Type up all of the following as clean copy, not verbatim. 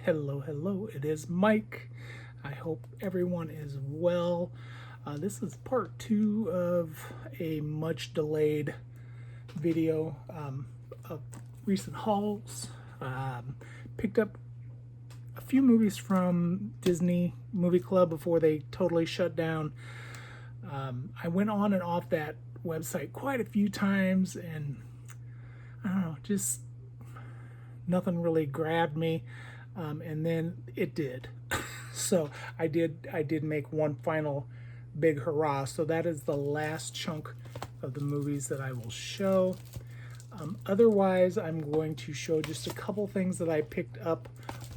Hello, hello, it is Mike. I hope everyone is well. This is part two of a much delayed video of recent hauls. Picked up a few movies from Disney Movie Club before they totally shut down. I went on and off that website quite a few times, and I don't know, just nothing really grabbed me. And then it did. So I did make one final big hurrah. So that is the last chunk of the movies that I will show. Otherwise, I'm going to show just a couple things that I picked up.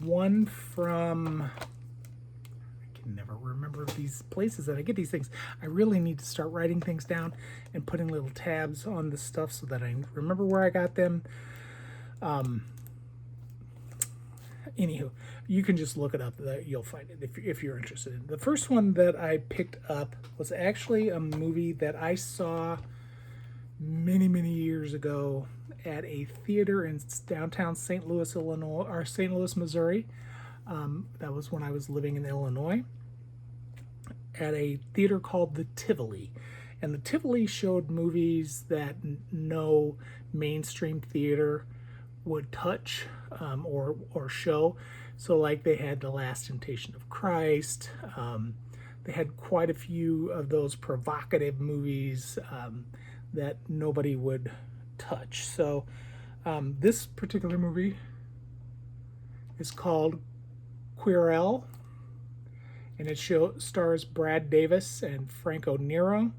One from, I can never remember these places that I get these things. I really need to start writing things down and putting little tabs on the stuff so that I remember where I got them. Anywho, you can just look it up. You'll find it if you're interested. The first one that I picked up was actually a movie that I saw many years ago at a theater in downtown St. Louis, Illinois, or St. Louis, Missouri. That was when I was living in Illinois, at a theater called the Tivoli. And the Tivoli showed movies that no mainstream theater would touch or show. So like they had The Last Temptation of Christ. They had quite a few of those provocative movies that nobody would touch. So this particular movie is called Querelle, and it stars Brad Davis and Franco Nero.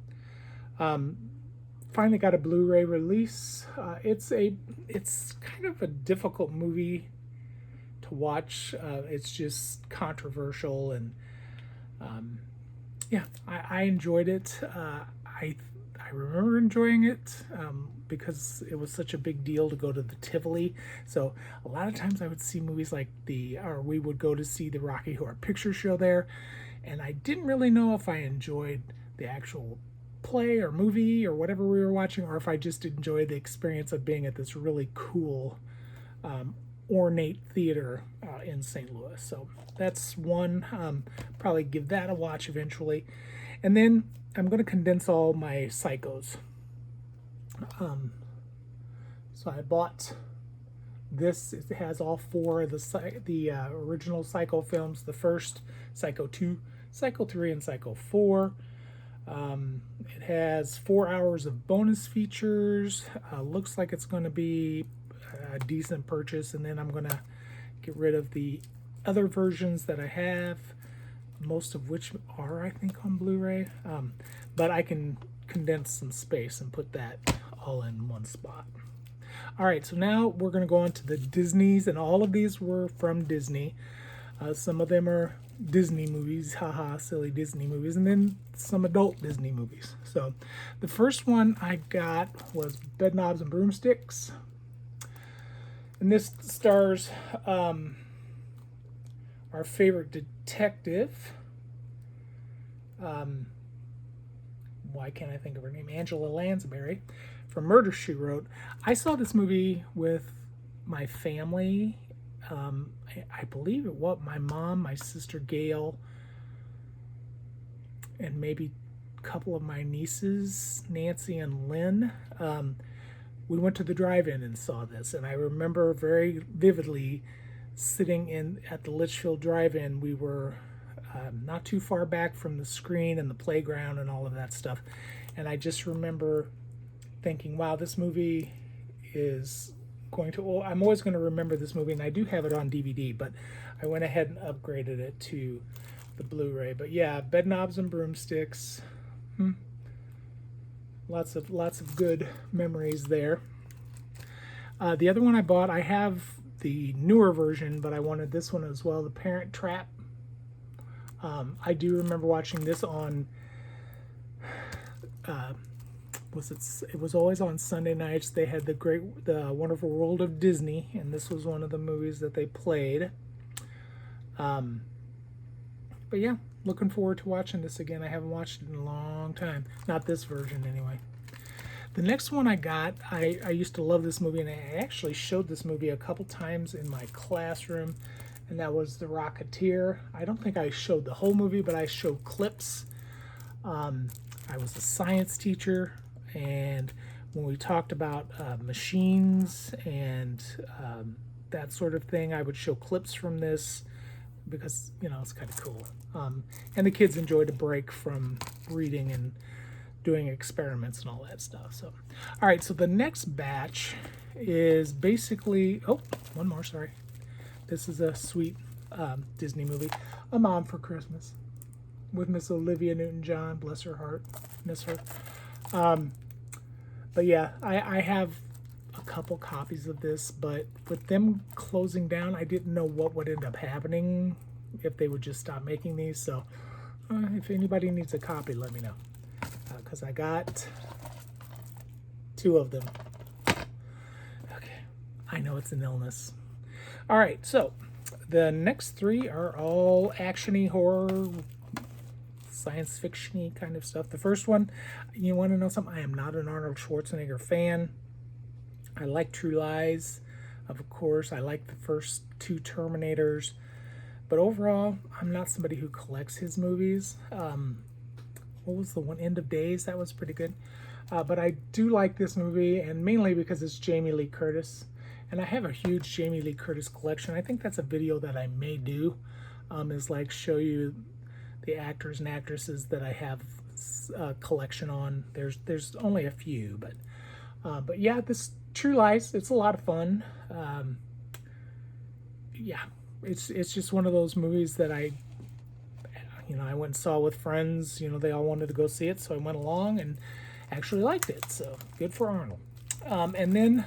Finally got a Blu-ray release. It's kind of a difficult movie to watch. It's just controversial, and yeah, I enjoyed it. I remember enjoying it because it was such a big deal to go to the Tivoli. So a lot of times I would see movies like we would go to see the Rocky Horror Picture Show there, and I didn't really know if I enjoyed the actual play or movie or whatever we were watching, or if I just enjoyed the experience of being at this really cool ornate theater in St. Louis. So that's one. Probably give that a watch eventually. And then I'm going to condense all my Psychos. So I bought this. It has all four of the original Psycho films: the first, Psycho 2, Psycho 3, and Psycho 4. It has 4 hours of bonus features. Looks like it's going to be a decent purchase, and then I'm going to get rid of the other versions that I have, most of which are, I think, on Blu-ray. But I can condense some space and put that all in one spot. All right, so now we're going to go on to the Disneys, and all of these were from Disney. Some of them are Disney movies, haha, silly Disney movies, and then some adult Disney movies. So the first one I got was Bedknobs and Broomsticks, and this stars our favorite detective. Why can't I think of her name? Angela Lansbury from Murder, She Wrote. I saw this movie with my family. I believe it was my mom, my sister Gail, and maybe a couple of my nieces, Nancy and Lynn. We went to the drive-in and saw this, and I remember very vividly sitting at the Litchfield Drive-In. We were not too far back from the screen and the playground and all of that stuff, and I just remember thinking, wow, this movie is I'm always going to remember this movie, and I do have it on DVD, but I went ahead and upgraded it to the Blu-ray. But yeah, Bedknobs and Broomsticks. Lots of good memories there. The other one I bought, I have the newer version, but I wanted this one as well, The Parent Trap. I do remember watching this on it was always on Sunday nights. They had the Wonderful World of Disney, and this was one of the movies that they played. But yeah, looking forward to watching this again. I haven't watched it in a long time. Not this version, anyway. The next one I got, I used to love this movie, and I actually showed this movie a couple times in my classroom and that was The Rocketeer. I don't think I showed the whole movie, but I showed clips. I was a science teacher, and when we talked about machines and that sort of thing, I would show clips from this because, you know, it's kind of cool. And the kids enjoyed a break from reading and doing experiments and all that stuff. So, all right, so the next batch is basically, oh, one more, sorry. This is a sweet Disney movie, A Mom for Christmas, with Miss Olivia Newton-John, bless her heart, miss her. But yeah, I have a couple copies of this, but with them closing down, I didn't know what would end up happening if they would just stop making these. So if anybody needs a copy, let me know, because I got 2 of them. Okay, I know it's an illness. All right, so the next 3 are all action-y, horror, science fiction-y kind of stuff. The first one, you want to know something? I am not an Arnold Schwarzenegger fan. I like True Lies, of course. I like the first 2 Terminators. But overall, I'm not somebody who collects his movies. What was the one? End of Days? That was pretty good. But I do like this movie, and mainly because it's Jamie Lee Curtis. And I have a huge Jamie Lee Curtis collection. I think that's a video that I may do, is like show you the actors and actresses that I have a collection on. There's only a few, but yeah, this True Lies, it's a lot of fun. Yeah, it's just one of those movies that I went and saw with friends. You know, they all wanted to go see it, so I went along and actually liked it. So good for Arnold. And then,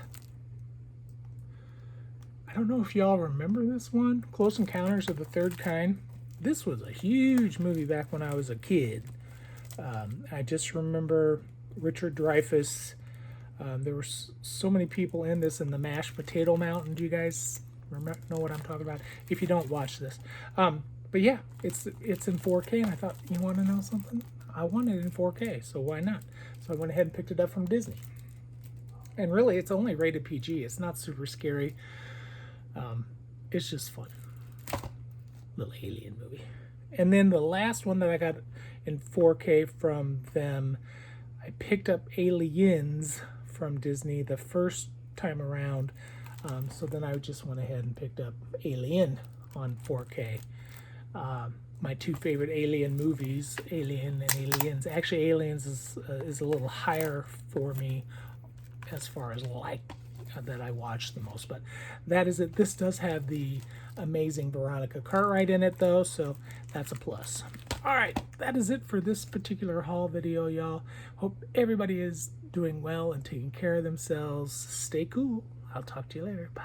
I don't know if y'all remember this one, Close Encounters of the Third Kind. This was a huge movie back when I was a kid. I just remember Richard Dreyfuss. There were so many people in this in the Mashed Potato Mountain. Do you guys know what I'm talking about? If you don't, watch this. But yeah, it's in 4K, and I thought, you want to know something? I want it in 4K, so why not? So I went ahead and picked it up from Disney. And really, it's only rated PG. It's not super scary. It's just fun. Little alien movie. And then the last one that I got in 4K from them, I picked up Aliens from Disney the first time around. So then I just went ahead and picked up Alien on 4K. My 2 favorite Alien movies, Alien and Aliens. Actually, Aliens is a little higher for me as far as that I watch the most, but that is it. This does have the amazing Veronica Cartwright in it, though, so that's a plus. All right, that is it for this particular haul video, y'all. Hope everybody is doing well and taking care of themselves. Stay cool. I'll talk to you later. Bye.